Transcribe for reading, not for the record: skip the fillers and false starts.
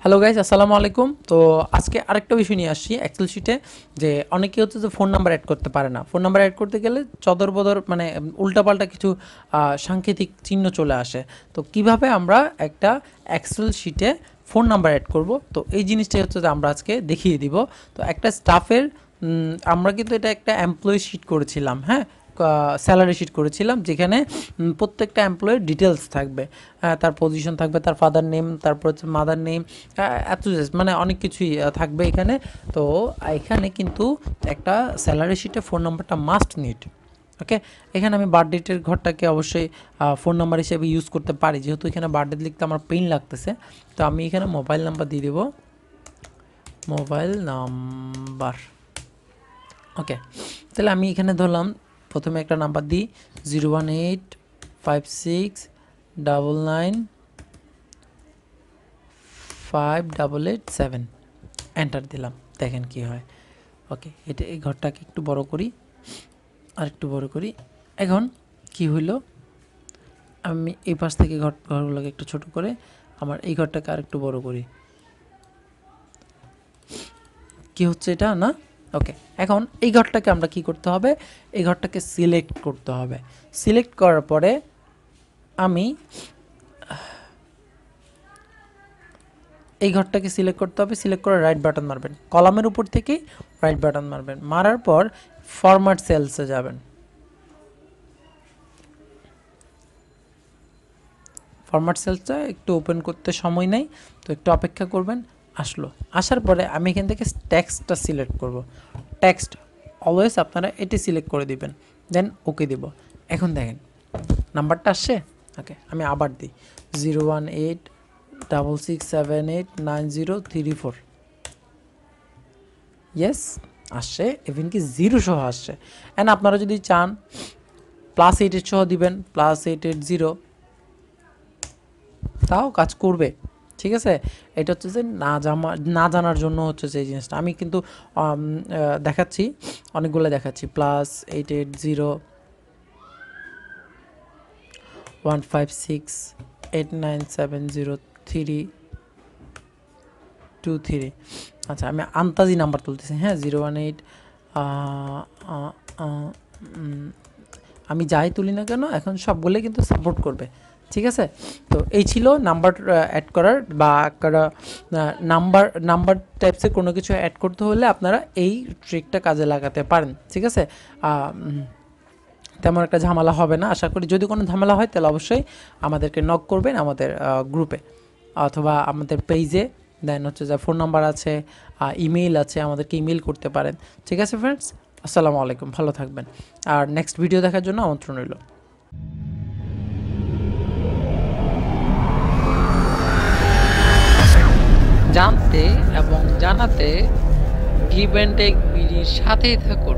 Hello guys, আসসালামু আলাইকুম। তো আজকে আরেকটা বিষয় নিয়ে আসছি এক্সেল শিটে, যে অনেকে হচ্ছে যে ফোন নাম্বার অ্যাড করতে পারে না। ফোন নাম্বার অ্যাড করতে গেলে চদর বদর মানে উল্টাপাল্টা কিছু সাংকেতিক চিহ্ন চলে আসে। তো কিভাবে আমরা একটা এক্সেল শিটে ফোন নাম্বার অ্যাড করব, তো এই জিনিসটাই হচ্ছে যে আমরা আজকে দেখিয়ে দিব। তো একটা স্টাফের আমরা কিন্তু এটা একটা এমপ্লয়ি শিট করেছিলাম, হ্যাঁ, স্যালারি শিট করেছিলাম, যেখানে প্রত্যেকটা এমপ্লয়ের ডিটেলস থাকবে, তার পজিশন থাকবে, তার ফাদার নেম, তারপর হচ্ছে মাদার নেম, এত মানে অনেক কিছুই থাকবে এখানে। তো এখানে কিন্তু একটা স্যালারি শিটে ফোন নাম্বারটা মাস্ট নিড। ওকে, এখানে আমি বার্থডেটের ঘরটাকে অবশ্যই ফোন নাম্বার হিসেবে ইউজ করতে পারি, যেহেতু এখানে বার্থডে লিখতে আমার পেইন লাগতেছে। তো আমি এখানে মোবাইল নাম্বার দিয়ে দেবো, মোবাইল নাম্বার। ওকে, তাহলে আমি এখানে ধরলাম প্রথমে একটা নাম্বার দিই, 01856995887, এন্টার দিলাম, দেখেন কি হয়। ওকে, এটা এই ঘরটাকে একটু বড় করি, আর একটু বড় করি। এখন কি হইলো, আমি এই পাশ থেকে ঘরগুলোকে একটু ছোট করে আমার এই ঘরটাকে আর একটু বড় করি। কি হচ্ছে এটা না? ওকে, এখন এই ঘরটাকে আমরা কি করতে হবে, এই ঘরটাকে সিলেক্ট করতে হবে। সিলেক্ট করার পরে আমি এই ঘরটাকে সিলেক্ট করতে হবে। সিলেক্ট করে রাইট বাটন মারবেন, কলামের উপর থেকেই রাইট বাটন মারবেন, মারার পর ফরম্যাট সেলসে যাবেন। ফরম্যাট সেলসটা একটু ওপেন করতে সময় নেই, তো একটু অপেক্ষা করবেন। আসলো, আসার পরে আমি এখান থেকে টেক্সটটা সিলেক্ট করব। টেক্সট অলওয়েজ আপনারা এটি সিলেক্ট করে দিবেন, দেন ওকে দিব। এখন দেখেন নাম্বারটা আসছে। ওকে, আমি আবার দিই, 01866789034। ইয়েস, আসছে, ইভেন কি জিরো সহ আসছে। অ্যান্ড আপনারা যদি চান +88 সহ দিবেন, +880, তাও কাজ করবে। ঠিক আছে, এটা হচ্ছে যে না জানার জন্য হচ্ছে যে এই জিনিসটা আমি কিন্তু দেখাচ্ছি, অনেকগুলো দেখাচ্ছি, +8801568970323। আচ্ছা, আমি আন্তাজি নাম্বার তুলতেছি, হ্যাঁ, 018। আমি যাই তুলি না কেন এখন সবগুলো কিন্তু সাপোর্ট করবে। ঠিক আছে, তো এই ছিল নাম্বার অ্যাড করার, বা নাম্বার টাইপসের কোনো কিছু অ্যাড করতে হলে আপনারা এই ট্রিকটা কাজে লাগাতে পারেন। ঠিক আছে, তেমন একটা ঝামেলা হবে না আশা করি। যদি কোনো ঝামেলা হয় তাহলে অবশ্যই আমাদেরকে নক করবেন, আমাদের গ্রুপে অথবা আমাদের পেজে। দেন হচ্ছে যে ফোন নাম্বার আছে, ইমেইল আছে, আমাদেরকে ইমেইল করতে পারেন। ঠিক আছে ফ্রেন্ডস, আসসালামু আলাইকুম, ভালো থাকবেন। আর নেক্সট ভিডিও দেখার জন্য আমন্ত্রণ রইল। জানতে এবং জানাতে গিভ অ্যান্ড টেক বিডির সাথেই থাকুন।